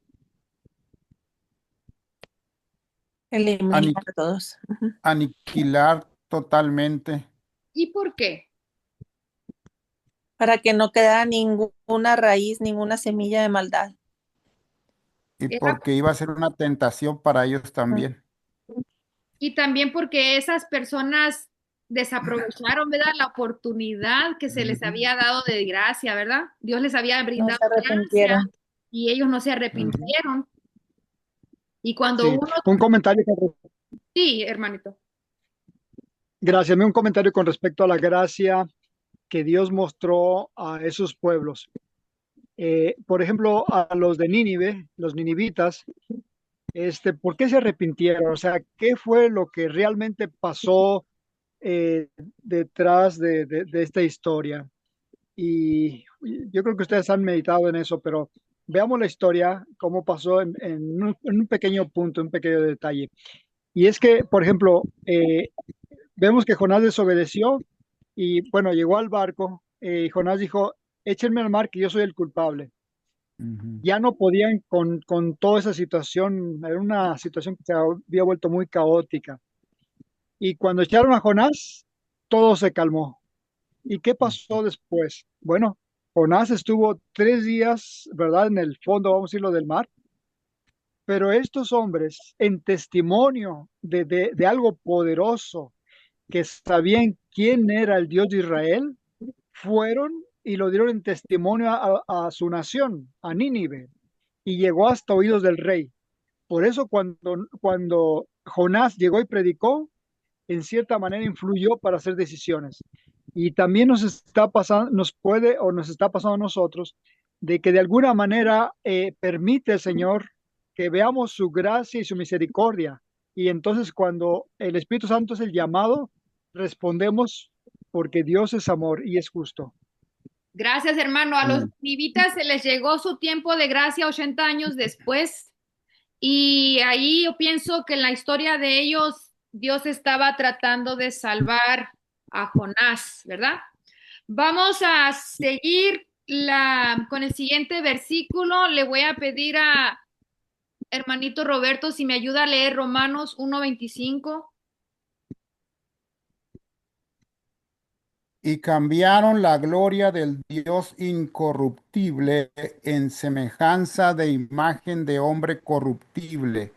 Eliminar Ani- a todos. Aniquilar totalmente. ¿Y por qué? Para que no quedara ninguna raíz, ninguna semilla de maldad. Y Era- porque iba a ser una tentación para ellos también. y también porque esas personas desaprovecharon, ¿verdad? La oportunidad que se les había dado de gracia, ¿verdad? Dios les había No brindado se gracia arrepintieron. y ellos no se Ujú. arrepintieron. Y cuando Sí, uno, un comentario, sí, hermanito. gracias, un comentario con respecto a la gracia que Dios mostró a esos pueblos. Por ejemplo, a los de Nínive, los ninivitas, ¿por qué se arrepintieron? O sea, ¿qué fue lo que realmente pasó eh, detrás de esta historia? Y yo creo que ustedes han meditado en eso, pero veamos la historia, cómo pasó en un pequeño punto, un pequeño detalle. Y es que, por ejemplo, vemos que Jonás desobedeció y bueno, llegó al barco y Jonás dijo, échenme al mar que yo soy el culpable. Ujú. Ya no podían con toda esa situación, era una situación que se había vuelto muy caótica. Y cuando echaron a Jonás, todo se calmó. ¿Y qué pasó después? Bueno, Jonás estuvo 3 días, ¿verdad? En el fondo, vamos a decirlo, del mar. Pero estos hombres, en testimonio de algo poderoso, que sabían quién era el Dios de Israel, fueron y lo dieron en testimonio a su nación, a Nínive, y llegó hasta oídos del rey. Por eso cuando Jonás llegó y predicó, en cierta manera influyó para hacer decisiones. Y también nos está pasando, nos puede o nos está pasando a nosotros de que de alguna manera permite el Señor que veamos su gracia y su misericordia. Y entonces cuando el Espíritu Santo es el llamado, respondemos porque Dios es amor y es justo. Gracias, hermano. A los Mm. ninivitas se les llegó su tiempo de gracia 80 años después. Y ahí yo pienso que en la historia de ellos, Dios estaba tratando de salvar a Jonás, ¿verdad? Vamos a seguir con el siguiente versículo. Le voy a pedir a hermanito Roberto si me ayuda a leer Romanos 1:25. Y cambiaron la gloria del Dios incorruptible en semejanza de imagen de hombre corruptible,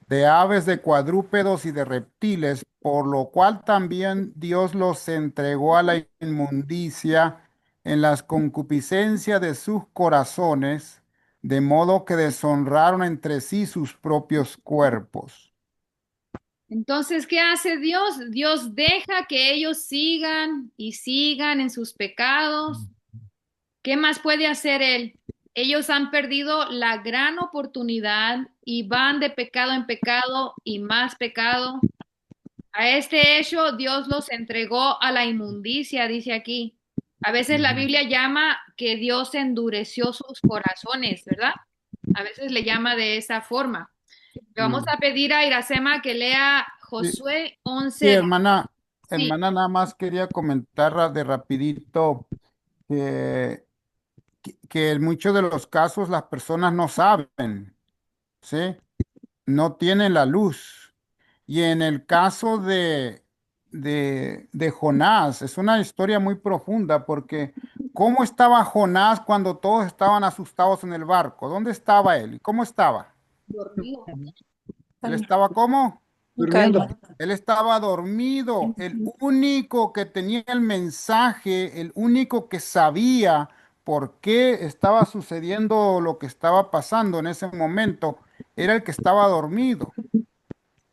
de aves, de cuadrúpedos y de reptiles, por lo cual también Dios los entregó a la inmundicia en las concupiscencias de sus corazones, de modo que deshonraron entre sí sus propios cuerpos. Entonces, ¿qué hace Dios? Dios deja que ellos sigan y sigan en sus pecados. ¿Qué más puede hacer Él? Ellos han perdido la gran oportunidad y van de pecado en pecado y más pecado. A este hecho Dios los entregó a la inmundicia, dice aquí. A veces la Ujú. Biblia llama que Dios endureció sus corazones, ¿verdad? A veces le llama de esa forma. Le vamos Sí, a pedir a Iracema que lea sí, Josué sí, 11. hermana, Sí, hermana, nada más quería comentar de rapidito que, que en muchos de los casos las personas no saben, ¿sí? No tienen la luz. Y en el caso de Jonás, es una historia muy profunda porque ¿cómo estaba Jonás cuando todos estaban asustados en el barco? ¿Dónde estaba él? ¿Y cómo estaba? dormido. ¿Él Calma, estaba cómo? Durmiendo. calma. Él estaba dormido. El único que tenía el mensaje, el único que sabía por qué estaba sucediendo lo que estaba pasando en ese momento, era el que estaba dormido.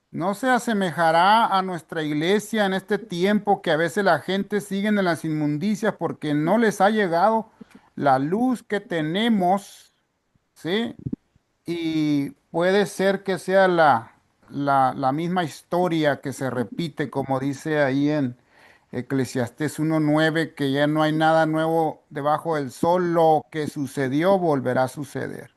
¿No se asemejará a nuestra iglesia en este tiempo que a veces la gente sigue en las inmundicias porque no les ha llegado la luz que tenemos? ¿Sí? Y puede ser que sea la misma historia que se repite, como dice ahí en Eclesiastés 1:9, que ya no hay nada nuevo debajo del sol, lo que sucedió volverá a suceder.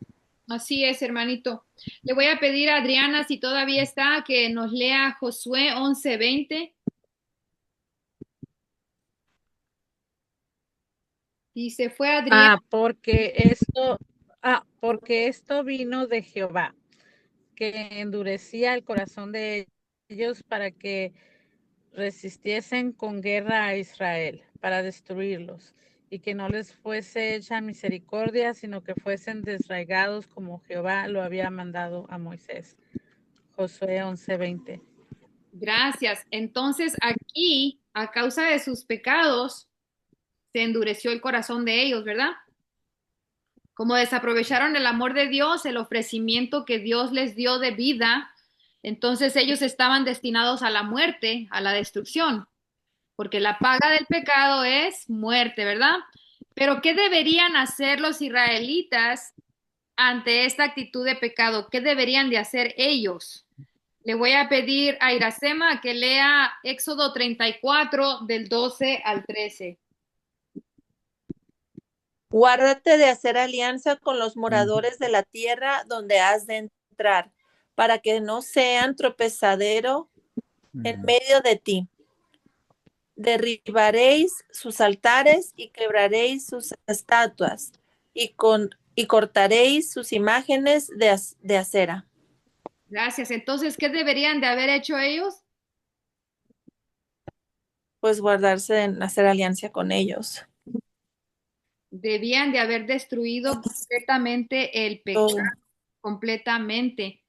Así es, hermanito. Le voy a pedir a Adriana, si todavía está, que nos lea Josué 11:20. Y se fue Adriana. Porque esto vino de Jehová, que endurecía el corazón de ellos para que resistiesen con guerra a Israel, para destruirlos, y que no les fuese hecha misericordia, sino que fuesen desraigados como Jehová lo había mandado a Moisés. Josué 11:20. Gracias. Entonces aquí, a causa de sus pecados, se endureció el corazón de ellos, ¿verdad? Como desaprovecharon el amor de Dios, el ofrecimiento que Dios les dio de vida, entonces ellos estaban destinados a la muerte, a la destrucción, porque la paga del pecado es muerte, ¿verdad? Pero ¿qué deberían hacer los israelitas ante esta actitud de pecado? ¿Qué deberían de hacer ellos? Le voy a pedir a Iracema que lea Éxodo 34 del 12 al 13. Guárdate de hacer alianza con los Ujú. moradores de la tierra donde has de entrar, para que no sean tropezadero en Ujú. medio de ti. Derribaréis sus altares y quebraréis sus estatuas y cortaréis sus imágenes de acera. Gracias. Entonces, ¿qué deberían de haber hecho ellos? Pues guardarse en hacer alianza con ellos. Debían de haber destruido completamente el pecado, Todo. completamente.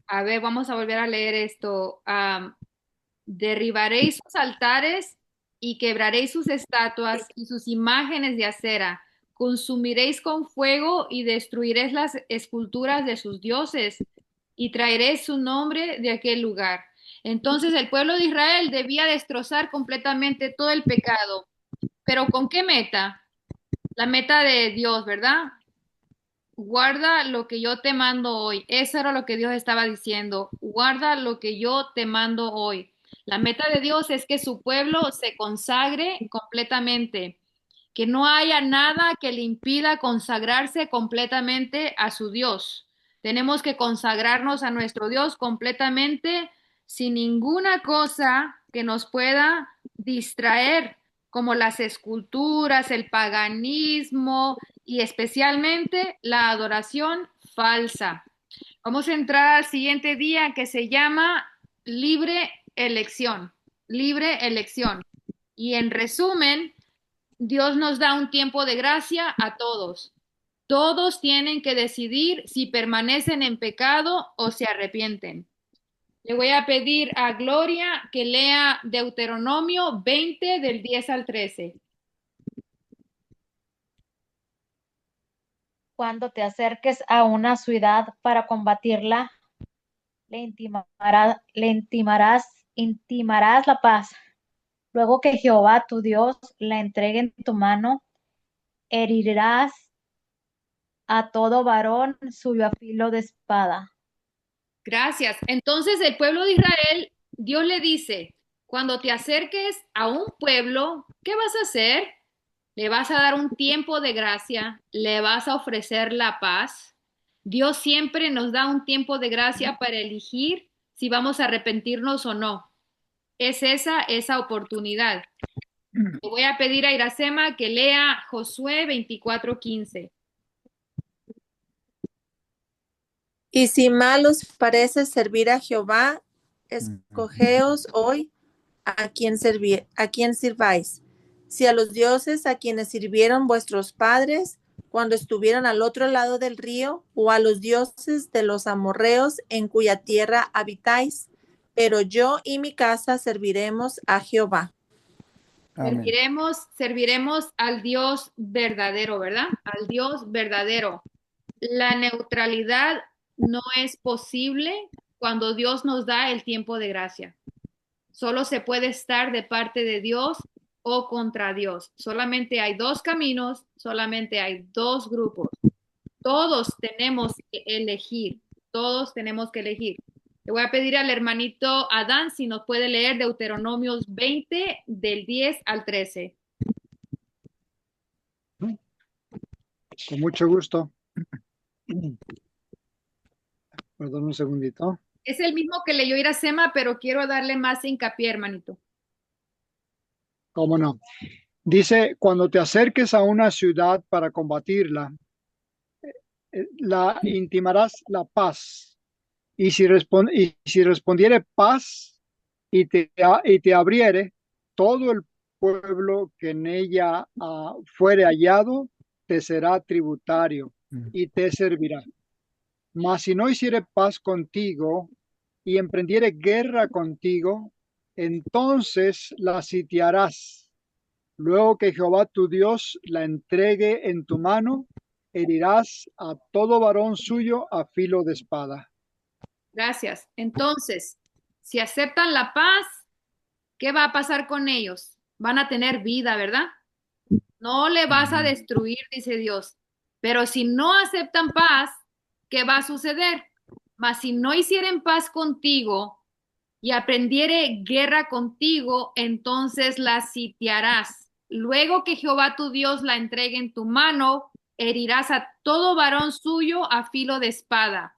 A ver, vamos a volver a leer esto. Derribaréis sus altares y quebraréis sus estatuas y sus imágenes de acera. Consumiréis con fuego y destruiréis las esculturas de sus dioses y traeréis su nombre de aquel lugar. Entonces el pueblo de Israel debía destrozar completamente todo el pecado. Pero ¿con qué meta? La meta de Dios, ¿verdad? Guarda lo que yo te mando hoy. Eso era lo que Dios estaba diciendo. Guarda lo que yo te mando hoy. La meta de Dios es que su pueblo se consagre completamente, que no haya nada que le impida consagrarse completamente a su Dios. Tenemos que consagrarnos a nuestro Dios completamente sin ninguna cosa que nos pueda distraer, como las esculturas, el paganismo y especialmente la adoración falsa. Vamos a entrar al siguiente día que se llama libre elección, libre elección. Y en resumen, Dios nos da un tiempo de gracia a todos. Todos tienen que decidir si permanecen en pecado o se arrepienten. Le voy a pedir a Gloria que lea Deuteronomio 20 del 10 al 13. Cuando te acerques a una ciudad para combatirla, intimarás la paz. Luego que Jehová tu Dios la entregue en tu mano, herirás a todo varón suyo a filo de espada. Gracias. Entonces el pueblo de Israel, Dios le dice, cuando te acerques a un pueblo, ¿qué vas a hacer? Le vas a dar un tiempo de gracia, le vas a ofrecer la paz. Dios siempre nos da un tiempo de gracia para elegir si vamos a arrepentirnos o no. Es esa oportunidad. Le voy a pedir a Iracema que lea Josué 24:15. Y si mal os parece servir a Jehová, escogeos hoy a quién sirváis. Si a los dioses a quienes sirvieron vuestros padres cuando estuvieron al otro lado del río, o a los dioses de los amorreos en cuya tierra habitáis, pero yo y mi casa serviremos a Jehová. Amén. Serviremos al Dios verdadero, ¿verdad? Al Dios verdadero. La neutralidad no es posible cuando Dios nos da el tiempo de gracia. Solo se puede estar de parte de Dios o contra Dios. Solamente hay dos caminos, solamente hay dos grupos. Todos tenemos que elegir, todos tenemos que elegir. Le voy a pedir al hermanito Adán si nos puede leer Deuteronomios 20 del 10 al 13. Con mucho gusto. Perdón un segundito. Es el mismo que leyó Iracema, pero quiero darle más hincapié, hermanito. ¿Cómo no? Dice, cuando te acerques a una ciudad para combatirla, la intimarás la paz. Y si respondiere paz y te abriere, todo el pueblo que en ella fuere hallado, te será tributario y te servirá. Mas si no hiciere paz contigo y emprendiere guerra contigo, entonces la sitiarás. Luego que Jehová tu Dios la entregue en tu mano, herirás a todo varón suyo a filo de espada. Gracias. Entonces, si aceptan la paz, ¿qué va a pasar con ellos? Van a tener vida, ¿verdad? No le vas a destruir, dice Dios. Pero si no aceptan paz, ¿qué va a suceder? Mas si no hicieren paz contigo y aprendiere guerra contigo, entonces la sitiarás. Luego que Jehová tu Dios la entregue en tu mano, herirás a todo varón suyo a filo de espada.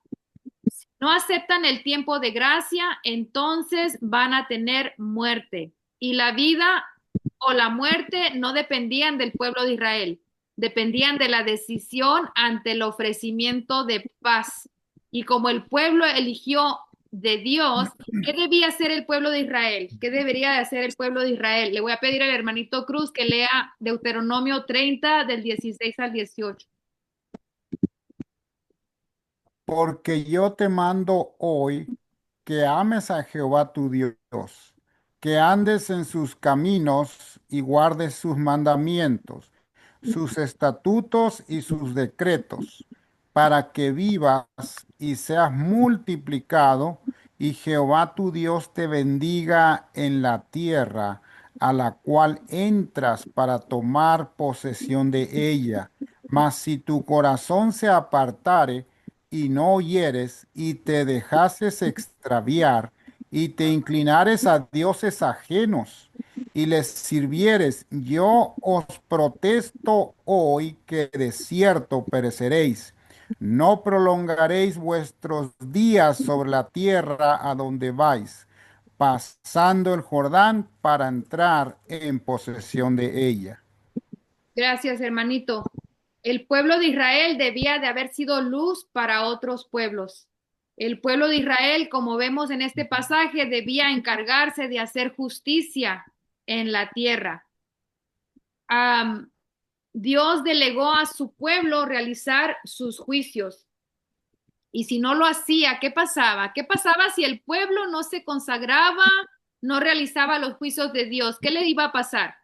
Si no aceptan el tiempo de gracia, entonces van a tener muerte. Y la vida o la muerte no dependían del pueblo de Israel, dependían de la decisión ante el ofrecimiento de paz. Y como el pueblo eligió de Dios, ¿qué debía hacer el pueblo de Israel? ¿Qué debería de hacer el pueblo de Israel? Le voy a pedir al hermanito Cruz que lea Deuteronomio 30 del 16 al 18. Porque yo te mando hoy que ames a Jehová tu Dios, que andes en sus caminos y guardes sus mandamientos, sus estatutos y sus decretos, para que vivas y seas multiplicado, y Jehová tu Dios te bendiga en la tierra a la cual entras para tomar posesión de ella. Mas si tu corazón se apartare y no oyeres y te dejases extraviar y te inclinares a dioses ajenos y les sirvieres, yo os protesto hoy que de cierto pereceréis. No prolongaréis vuestros días sobre la tierra a donde vais, pasando el Jordán para entrar en posesión de ella. Gracias, hermanito. El pueblo de Israel debía de haber sido luz para otros pueblos. El pueblo de Israel, como vemos en este pasaje, debía encargarse de hacer justicia en la tierra. Am, Dios delegó a su pueblo realizar sus juicios. Y si no lo hacía, ¿qué pasaba? ¿Qué pasaba si el pueblo no se consagraba, no realizaba los juicios de Dios? ¿Qué le iba a pasar?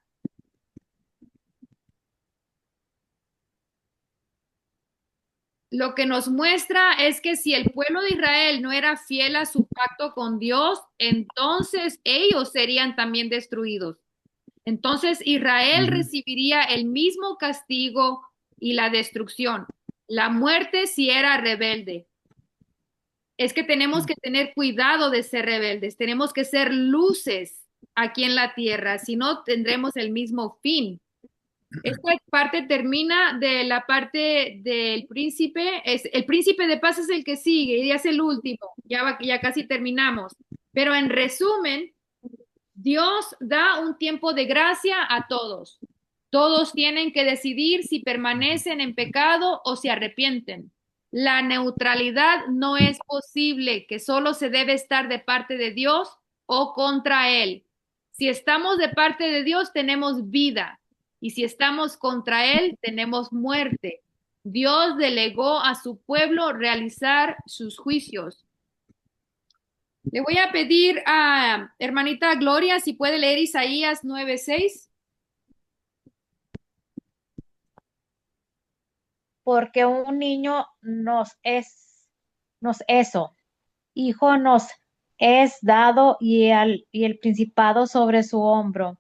Lo que nos muestra es que si el pueblo de Israel no era fiel a su pacto con Dios, entonces ellos serían también destruidos. Entonces Israel recibiría el mismo castigo y la destrucción, la muerte si era rebelde. Es que tenemos que tener cuidado de ser rebeldes, tenemos que ser luces aquí en la tierra, si no tendremos el mismo fin. Esta parte termina de la parte del príncipe. El príncipe de paz es el que sigue y es el último. Ya casi terminamos. Pero en resumen, Dios da un tiempo de gracia a todos. Todos tienen que decidir si permanecen en pecado o se arrepienten. La neutralidad no es posible, que solo se debe estar de parte de Dios o contra Él. Si estamos de parte de Dios, tenemos vida. Y si estamos contra Él, tenemos muerte. Dios delegó a su pueblo realizar sus juicios. Le voy a pedir a hermanita Gloria si puede leer Isaías 9:6. Porque un niño nos eso, hijo nos es dado y el principado sobre su hombro,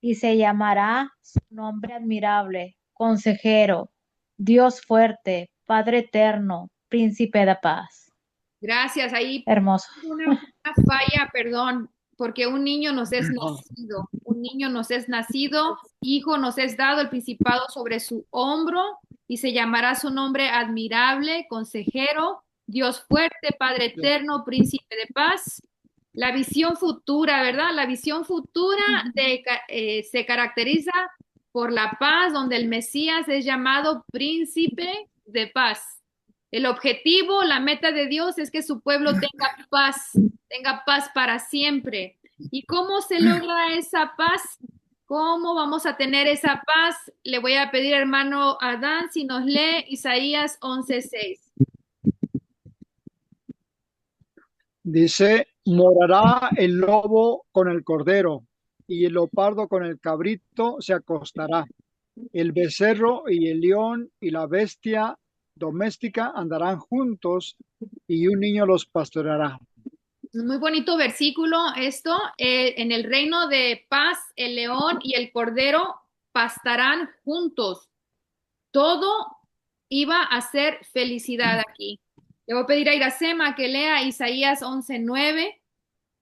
y se llamará su nombre admirable, consejero, Dios fuerte, Padre eterno, príncipe de paz. Gracias. Ahí Hermoso. una falla, perdón, porque un niño nos es nacido, un niño nos es nacido, hijo nos es dado el principado sobre su hombro y se llamará su nombre admirable, consejero, Dios fuerte, Padre eterno, príncipe de paz. La visión futura, ¿verdad? La visión futura se caracteriza por la paz, donde el Mesías es llamado príncipe de paz. El objetivo, la meta de Dios es que su pueblo tenga paz para siempre. ¿Y cómo se logra esa paz? ¿Cómo vamos a tener esa paz? Le voy a pedir, hermano Adán, si nos lee Isaías 11:6. Dice, morará el lobo con el cordero y el leopardo con el cabrito se acostará. El becerro y el león y la bestia doméstica andarán juntos y un niño los pastoreará. Muy bonito versículo esto. En el reino de paz, el león y el cordero pastarán juntos. Todo iba a ser felicidad aquí. Le voy a pedir a Iracema que lea Isaías 11:9,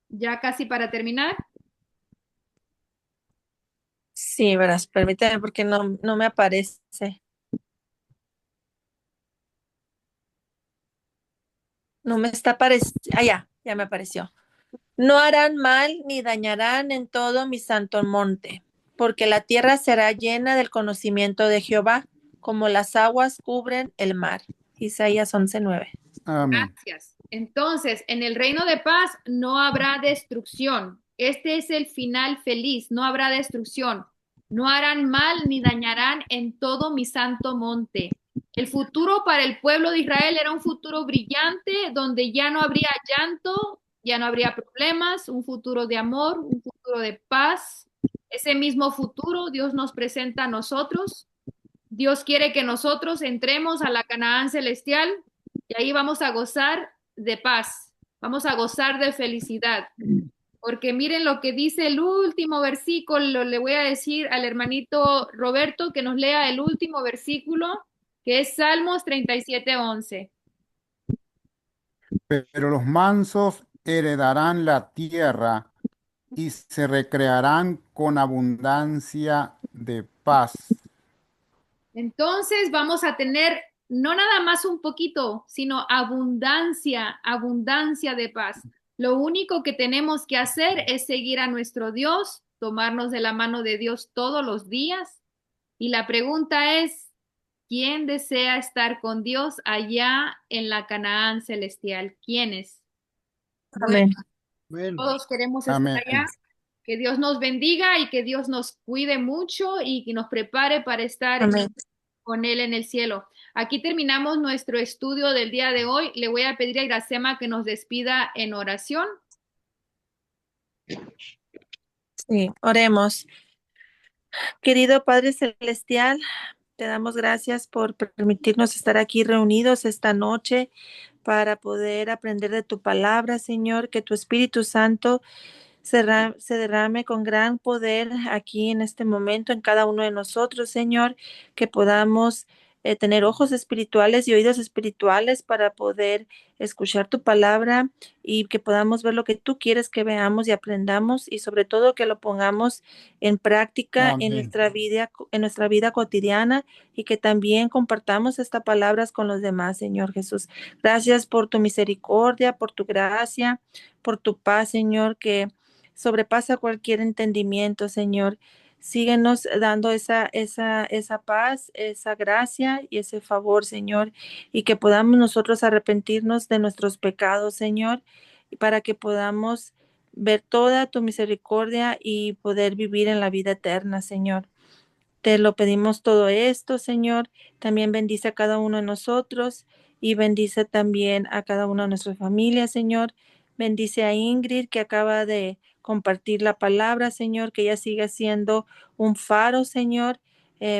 ya casi para terminar. Sí, verás, permíteme porque no me aparece. No me está apareciendo. Ah, ya me apareció. No harán mal ni dañarán en todo mi santo monte, porque la tierra será llena del conocimiento de Jehová, como las aguas cubren el mar. Isaías 11:9. Amén. Gracias. Entonces, en el reino de paz no habrá destrucción. Este es el final feliz, no habrá destrucción. No harán mal ni dañarán en todo mi santo monte. El futuro para el pueblo de Israel era un futuro brillante donde ya no habría llanto, ya no habría problemas, un futuro de amor, un futuro de paz. Ese mismo futuro Dios nos presenta a nosotros. Dios quiere que nosotros entremos a la Canaán celestial y ahí vamos a gozar de paz, vamos a gozar de felicidad. porque miren lo que dice el último versículo. Le voy a decir al hermanito Roberto que nos lea el último versículo, que es Salmos 37:11. Pero los mansos heredarán la tierra y se recrearán con abundancia de paz. Entonces vamos a tener no nada más un poquito, sino abundancia, abundancia de paz. Lo único que tenemos que hacer es seguir a nuestro Dios, tomarnos de la mano de Dios todos los días. Y la pregunta es, ¿quién desea estar con Dios allá en la Canaán celestial? ¿Quiénes? Bueno, Amén. Amén. todos queremos estar allá. Amén. Que Dios nos bendiga y que Dios nos cuide mucho y que nos prepare para estar Amén. con Él en el cielo. Aquí terminamos nuestro estudio del día de hoy. Le voy a pedir a Iracema que nos despida en oración. Sí, oremos. Querido Padre Celestial, te damos gracias por permitirnos estar aquí reunidos esta noche para poder aprender de tu palabra, Señor, que tu Espíritu Santo se derrame con gran poder aquí en este momento en cada uno de nosotros, Señor, que podamos tener ojos espirituales y oídos espirituales para poder escuchar tu palabra y que podamos ver lo que tú quieres que veamos y aprendamos y sobre todo que lo pongamos en práctica Amén. en nuestra vida cotidiana y que también compartamos estas palabras con los demás, Señor Jesús. Gracias por tu misericordia, por tu gracia, por tu paz, Señor, que sobrepasa cualquier entendimiento, Señor. Síguenos dando esa paz, esa gracia y ese favor, Señor, y que podamos nosotros arrepentirnos de nuestros pecados, Señor, y para que podamos ver toda tu misericordia y poder vivir en la vida eterna, Señor. Te lo pedimos todo esto, Señor. También bendice a cada uno de nosotros y bendice también a cada una de nuestras familias, Señor. Bendice a Ingrid que acaba de compartir la palabra, Señor, que ella siga siendo un faro, Señor,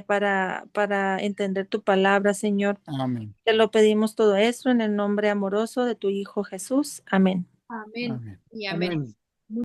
para entender tu palabra, Señor. Amén. Te lo pedimos todo esto en el nombre amoroso de tu Hijo Jesús. Amén. Amén Amén. y amén. Amén.